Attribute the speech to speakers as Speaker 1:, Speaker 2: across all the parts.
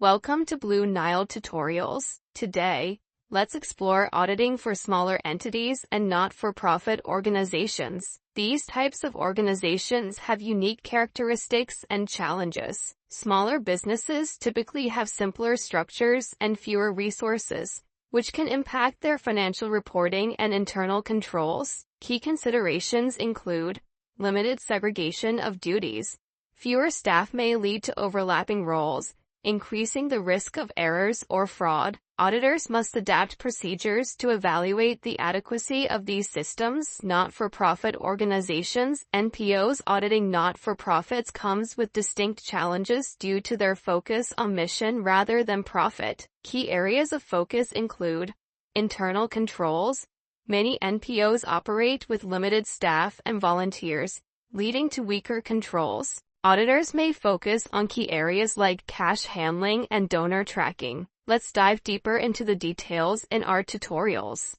Speaker 1: Welcome to Blue Nile Tutorials. Today, let's explore auditing for smaller entities and not-for-profit organizations. These types of organizations have unique characteristics and challenges. Smaller businesses typically have simpler structures and fewer resources, which can impact their financial reporting and internal controls. Key considerations include limited segregation of duties. Fewer staff may lead to overlapping roles, increasing the risk of errors or fraud. Auditors must adapt procedures to evaluate the adequacy of these systems. Not-for-profit organizations, NPOs. Auditing not-for-profits comes with distinct challenges due to their focus on mission rather than profit. Key areas of focus include internal controls. Many NPOs operate with limited staff and volunteers, leading to weaker controls. Auditors may focus on key areas like cash handling and donor tracking. Let's dive deeper into the details in our tutorials.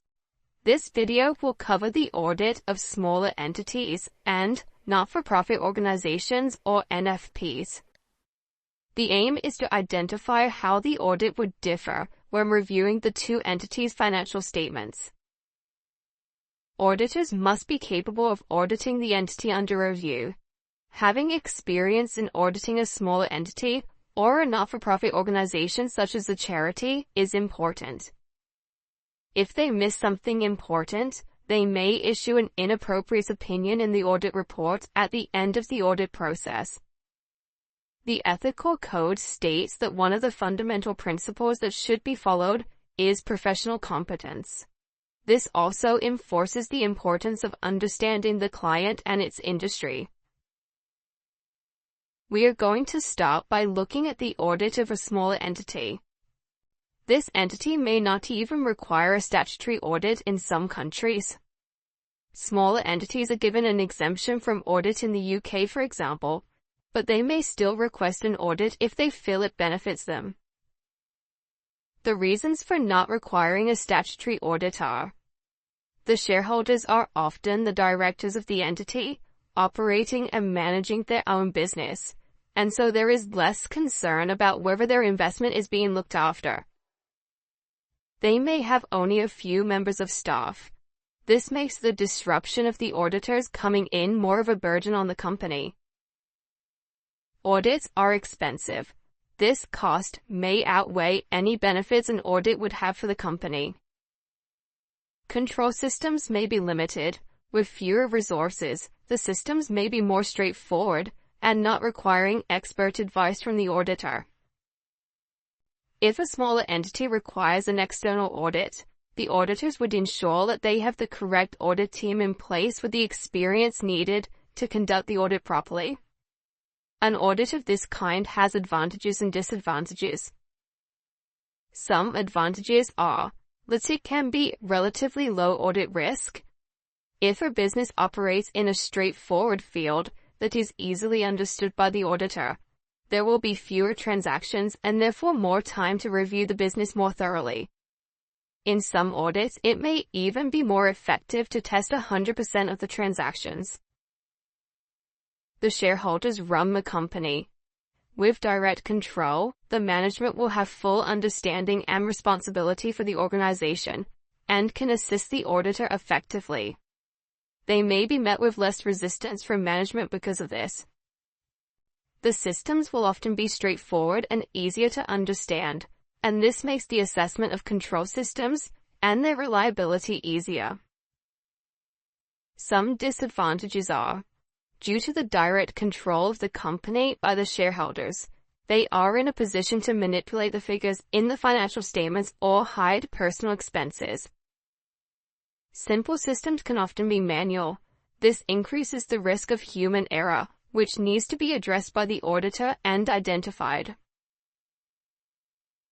Speaker 1: This video will cover the audit of smaller entities and not-for-profit organizations, or NFPs. The aim is to identify how the audit would differ when reviewing the two entities' financial statements. Auditors must be capable of auditing the entity under review. Having experience in auditing a smaller entity or a not-for-profit organization such as a charity is important. If they miss something important, they may issue an inappropriate opinion in the audit report at the end of the audit process. The ethical code states that one of the fundamental principles that should be followed is professional competence. This also enforces the importance of understanding the client and its industry. We are going to start by looking at the audit of a smaller entity. This entity may not even require a statutory audit in some countries. Smaller entities are given an exemption from audit in the UK, for example, but they may still request an audit if they feel it benefits them. The reasons for not requiring a statutory audit are: the shareholders are often the directors of the entity, operating and managing their own business, and so there is less concern about whether their investment is being looked after. They may have only a few members of staff. This makes the disruption of the auditors coming in more of a burden on the company. Audits are expensive. This cost may outweigh any benefits an audit would have for the company. Control systems may be limited. With fewer resources, the systems may be more straightforward and not requiring expert advice from the auditor. If a smaller entity requires an external audit, the auditors would ensure that they have the correct audit team in place with the experience needed to conduct the audit properly. An audit of this kind has advantages and disadvantages. Some advantages are that it can be relatively low audit risk. If a business operates in a straightforward field that is easily understood by the auditor, there will be fewer transactions and therefore more time to review the business more thoroughly. In some audits, it may even be more effective to test 100% of the transactions. The shareholders run the company. With direct control, the management will have full understanding and responsibility for the organization and can assist the auditor effectively. They may be met with less resistance from management because of this. The systems will often be straightforward and easier to understand, and this makes the assessment of control systems and their reliability easier. Some disadvantages are: due to the direct control of the company by the shareholders, they are in a position to manipulate the figures in the financial statements or hide personal expenses. Simple systems can often be manual. This increases the risk of human error, which needs to be addressed by the auditor and identified.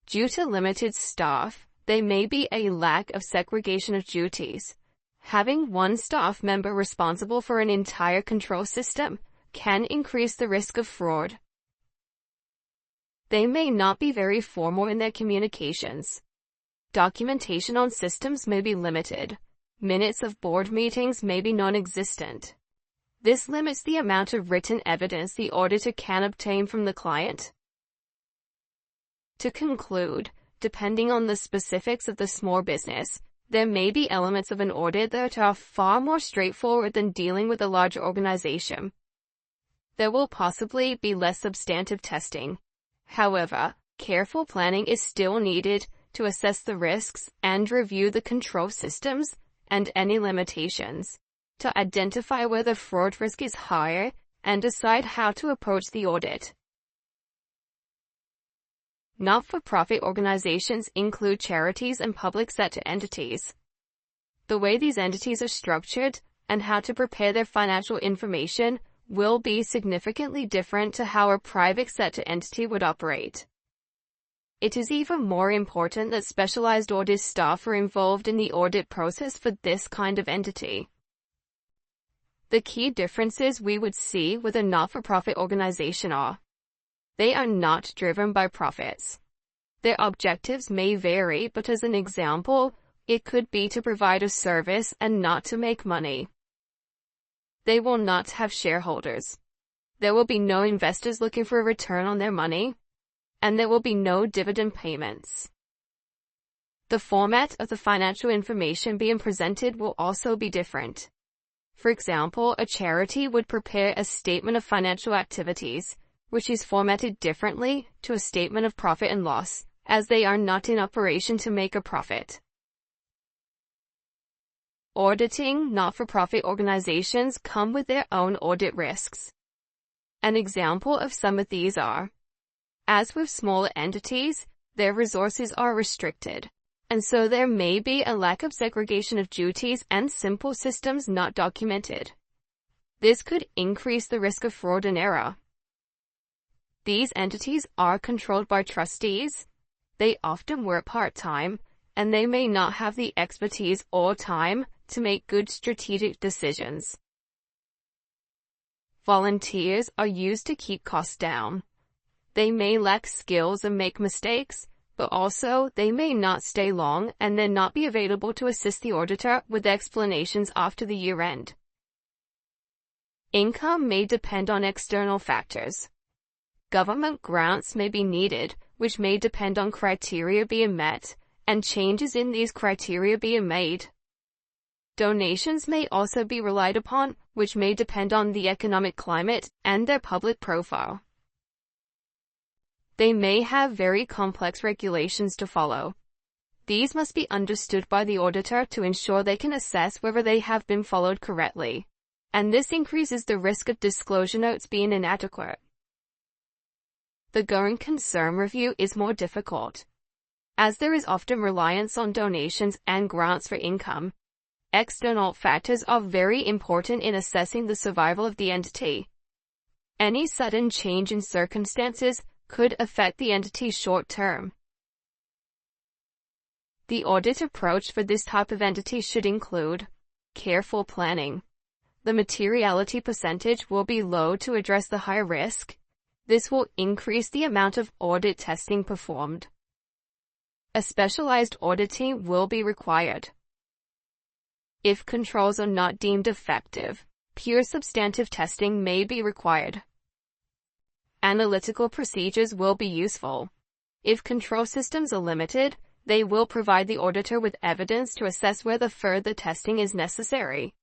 Speaker 1: Due to limited staff, there may be a lack of segregation of duties. Having one staff member responsible for an entire control system can increase the risk of fraud. They may not be very formal in their communications. Documentation on systems may be limited. Minutes of board meetings may be non-existent. This limits the amount of written evidence the auditor can obtain from the client. To conclude, depending on the specifics of the small business, there may be elements of an audit that are far more straightforward than dealing with a larger organization. There will possibly be less substantive testing. However, careful planning is still needed to assess the risks and review the control systems and any limitations to identify where the fraud risk is higher and decide how to approach the audit. Not-for-profit organizations include charities and public sector entities. The way these entities are structured and how to prepare their financial information will be significantly different to how a private sector entity would operate. It is even more important that specialized audit staff are involved in the audit process for this kind of entity. The key differences we would see with a not-for-profit organization are: they are not driven by profits. Their objectives may vary, but as an example, it could be to provide a service and not to make money. They will not have shareholders. There will be no investors looking for a return on their money, and there will be no dividend payments. The format of the financial information being presented will also be different. For example, a charity would prepare a statement of financial activities, which is formatted differently to a statement of profit and loss, as they are not in operation to make a profit. Auditing not-for-profit organizations come with their own audit risks. An example of some of these are: as with smaller entities, their resources are restricted, and so there may be a lack of segregation of duties and simple systems not documented. This could increase the risk of fraud and error. These entities are controlled by trustees. They often work part-time, and they may not have the expertise or time to make good strategic decisions. Volunteers are used to keep costs down. They may lack skills and make mistakes, but also they may not stay long and then not be available to assist the auditor with explanations after the year end. Income may depend on external factors. Government grants may be needed, which may depend on criteria being met, and changes in these criteria being made. Donations may also be relied upon, which may depend on the economic climate and their public profile. They may have very complex regulations to follow. These must be understood by the auditor to ensure they can assess whether they have been followed correctly, and this increases the risk of disclosure notes being inadequate. The going concern review is more difficult. As there is often reliance on donations and grants for income, external factors are very important in assessing the survival of the entity. Any sudden change in circumstances could affect the entity's short term. The audit approach for this type of entity should include careful planning. The materiality percentage will be low to address the high risk. This will increase the amount of audit testing performed. A specialized audit team will be required. If controls are not deemed effective, pure substantive testing may be required. Analytical procedures will be useful. If control systems are limited, they will provide the auditor with evidence to assess whether further testing is necessary.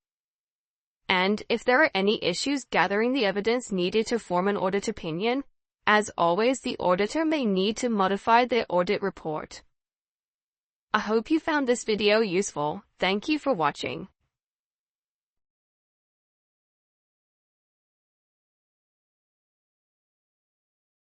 Speaker 1: And if there are any issues gathering the evidence needed to form an audit opinion, as always, the auditor may need to modify their audit report. I hope you found this video useful. Thank you for watching.